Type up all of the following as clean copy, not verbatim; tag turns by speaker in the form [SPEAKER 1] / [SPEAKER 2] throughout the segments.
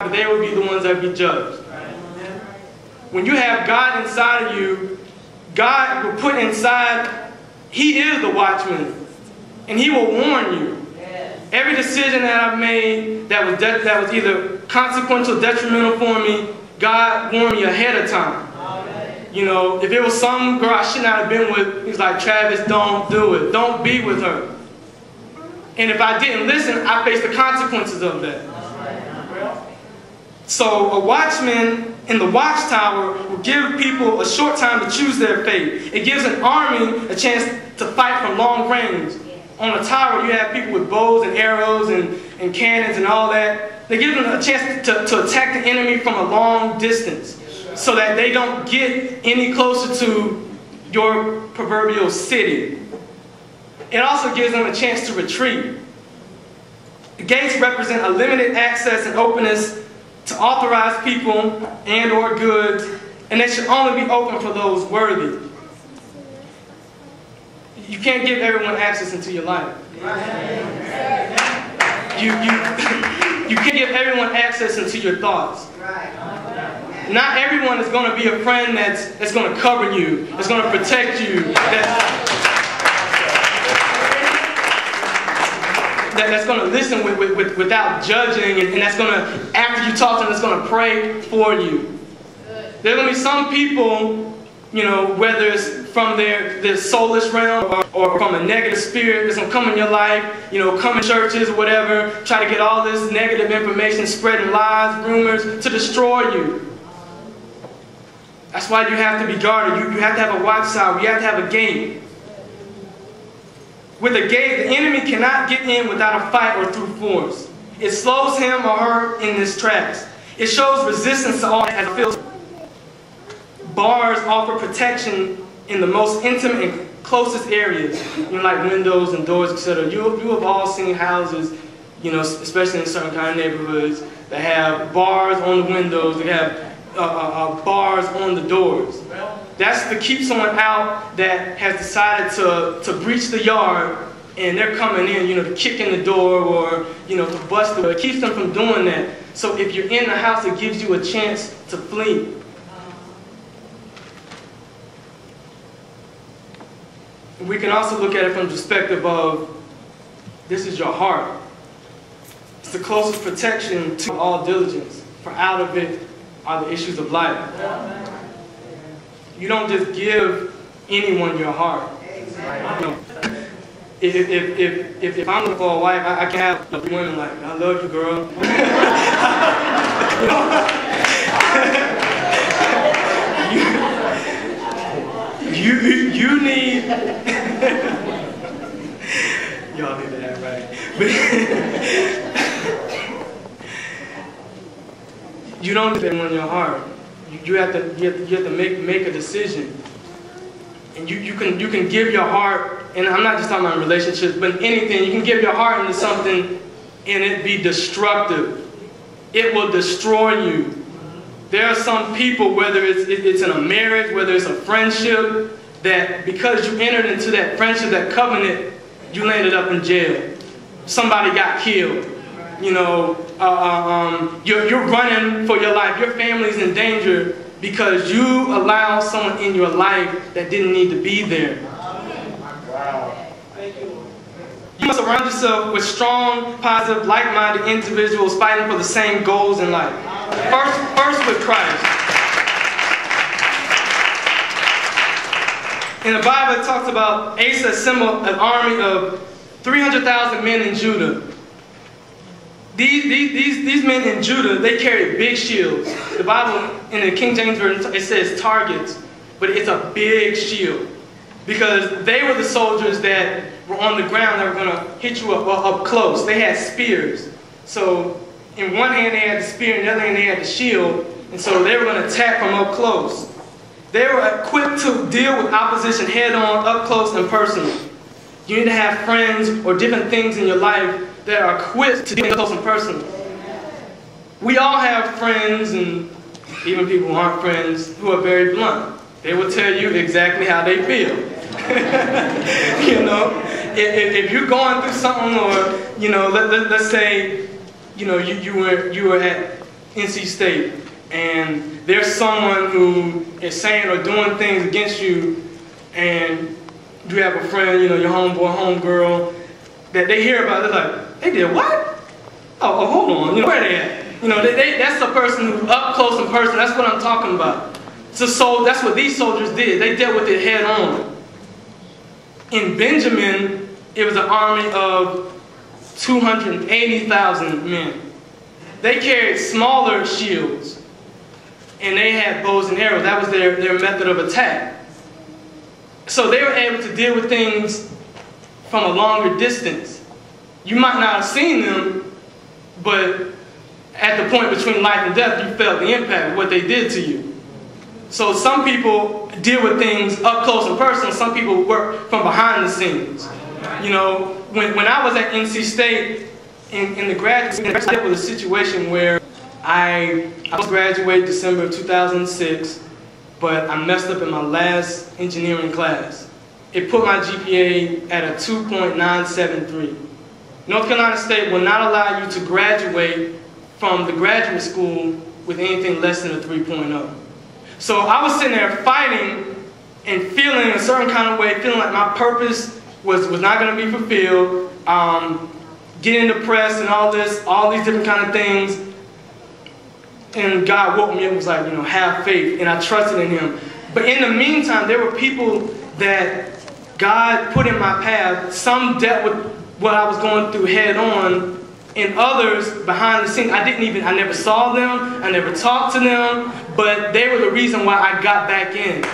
[SPEAKER 1] they will be the ones that be judged. When you have God inside of you, God will put inside, He is the watchman, and He will warn you. Every decision that I've made that was either consequential, detrimental for me, God warned me ahead of time. You know, if it was some girl I should not have been with, He's like, Travis, don't do it. Don't be with her. And if I didn't listen, I faced the consequences of that. So a watchman in the watchtower will give people a short time to choose their fate. It gives an army a chance to fight from long range. On a tower, you have people with bows and arrows and cannons and all that. They give them a chance to attack the enemy from a long distance so that they don't get any closer to your proverbial city. It also gives them a chance to retreat. The gates represent a limited access and openness to authorized people and or goods, and they should only be open for those worthy. You can't give everyone access into your life. You can't give everyone access into your thoughts. Not everyone is going to be a friend that's going to cover you, that's going to protect you, that's going to listen without judging, and that's going to, after you talk to them, that's going to pray for you. There are going to be some people, you know, whether it's from their soulless realm or from a negative spirit that's going to come in your life, you know, come in churches or whatever, try to get all this negative information, spreading lies, rumors, to destroy you. That's why you have to be guarded. You have to have a watchtower. You have to have a gate. With a gate, the enemy cannot get in without a fight or through force. It slows him or her in his tracks. It shows resistance to all as it feels. Bars offer protection in the most intimate and closest areas, you know, like windows and doors, etc. You have all seen houses, you know, especially in certain kind of neighborhoods, that have bars on the windows, they have bars on the doors. That's to keep someone out that has decided to breach the yard, and they're coming in, you know, to kick in the door or, you know, to bust the door. It keeps them from doing that. So if you're in the house, it gives you a chance to flee. We can also look at it from the perspective of, this is your heart. It's the closest protection to all diligence, for out of it are the issues of life. You don't just give anyone your heart. You know, if I'm looking for a wife, I can have women like, I love you, girl. You need, y'all need that, right? You don't need anyone in your heart. You have to make a decision, and you can give your heart. And I'm not just talking about relationships, but anything. You can give your heart into something, and it be destructive. It will destroy you. There are some people, whether it's in a marriage, whether it's a friendship, that because you entered into that friendship, that covenant, you landed up in jail. Somebody got killed. You know, you're running for your life. Your family's in danger because you allowed someone in your life that didn't need to be there. You must surround yourself with strong, positive, like-minded individuals fighting for the same goals in life. First with Christ. In the Bible, it talks about Asa assembled an army of 300,000 men in Judah. These men in Judah, they carried big shields. The Bible, in the King James Version, it says targets, but it's a big shield. Because they were the soldiers that were on the ground that were going to hit you up close. They had spears. So in one hand they had the spear, in the other hand they had the shield. And so they were going to attack from up close. They were equipped to deal with opposition head-on, up close and personal. You need to have friends or different things in your life that are equipped to deal with close and personal. We all have friends, and even people who aren't friends, who are very blunt. They will tell you exactly how they feel. You know, if you're going through something, or, you know, let's say, you know, you were at NC State, and there's someone who is saying or doing things against you, and you have a friend, you know, your homeboy, homegirl, that they hear about it, they're like, they did what? Oh, hold on, you know, where they at? You know, that's the person who's up close and personal. That's what I'm talking about. So that's what these soldiers did. They dealt with it head on. In Benjamin, it was an army of 280,000 men. They carried smaller shields, and they had bows and arrows. That was their method of attack. So they were able to deal with things from a longer distance. You might not have seen them, but at the point between life and death, you felt the impact of what they did to you. So some people deal with things up close and personal. Some people work from behind the scenes. You know, when I was at NC State in the graduate, I dealt with a situation where I was graduated December of 2006, but I messed up in my last engineering class. It put my GPA at a 2.973. North Carolina State will not allow you to graduate from the graduate school with anything less than a 3.0. So I was sitting there fighting and feeling a certain kind of way, feeling like my purpose was not going to be fulfilled, getting depressed and all these different kind of things. And God woke me up and was like, you know, have faith, and I trusted in Him. But in the meantime, there were people that God put in my path. Some dealt with what I was going through head on, and others behind the scenes. I never saw them, I never talked to them, but they were the reason why I got back in.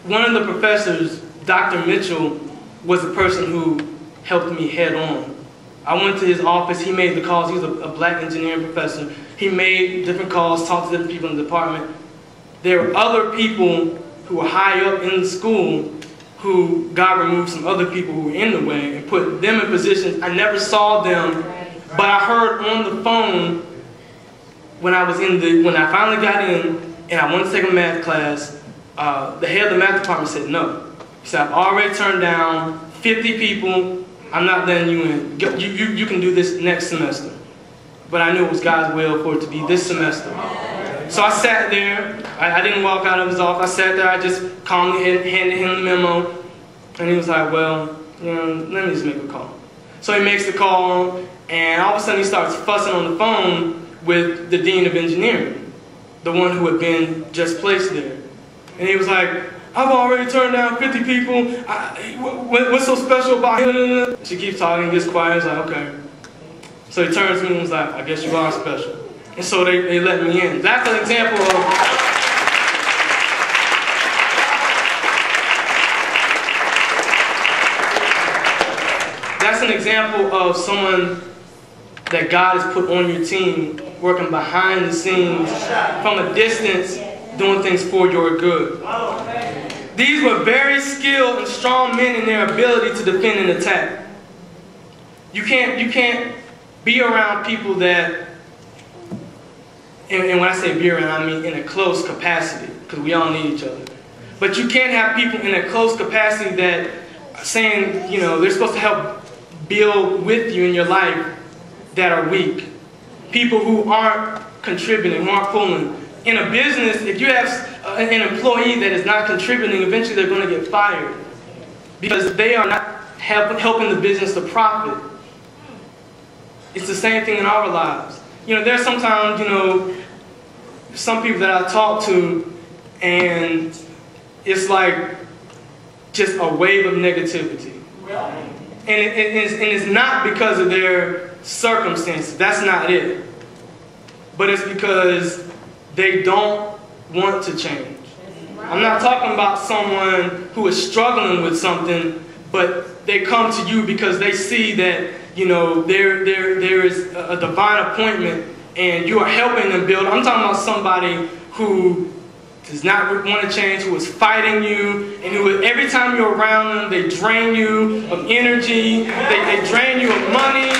[SPEAKER 1] One of the professors, Dr. Mitchell, was the person who helped me head on. I went to his office, he made the calls. He was a black engineering professor. He made different calls, talked to different people in the department. There were other people who were high up in the school who God removed some other people who were in the way and put them in positions. I never saw them, but I heard on the phone when I finally got in and I wanted to take a math class, the head of the math department said no. He said, I've already turned down 50 people. I'm not letting you in. You can do this next semester. But I knew it was God's will for it to be this semester. So I sat there. I didn't walk out of his office. I sat there. I just calmly handed him the memo. And he was like, well, you know, let me just make a call. So he makes the call, and all of a sudden he starts fussing on the phone with the dean of engineering, the one who had been just placed there. And he was like, I've already turned down 50 people. What's so special about him? She keeps talking, gets quiet. He's like, okay. So he turns to me and was like, I guess you are special. And so they let me in. That's an example of... That's an example of someone that God has put on your team, working behind the scenes, from a distance, doing things for your good. These were very skilled and strong men in their ability to defend and attack. You can't be around people that, and when I say be around, I mean in a close capacity, because we all need each other. But you can't have people in a close capacity that are saying, you know, they're supposed to help build with you in your life, that are weak. People who aren't contributing, who aren't pulling. In a business, if you have an employee that is not contributing, eventually they're going to get fired because they are not helping the business to profit. It's the same thing in our lives. You know, there's sometimes, you know, some people that I talk to, and it's like just a wave of negativity. And it's not because of their circumstances. That's not it. But it's because they don't want to change. I'm not talking about someone who is struggling with something, but they come to you because they see that, you know, there is a divine appointment and you are helping them build. I'm talking about somebody who does not want to change, who is fighting you, and who every time you're around them, they drain you of energy, they drain you of money.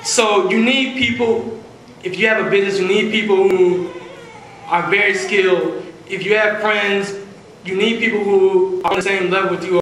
[SPEAKER 1] So you need people, if you have a business, you need people who are very skilled if you have friends, you need people who are on the same level with you.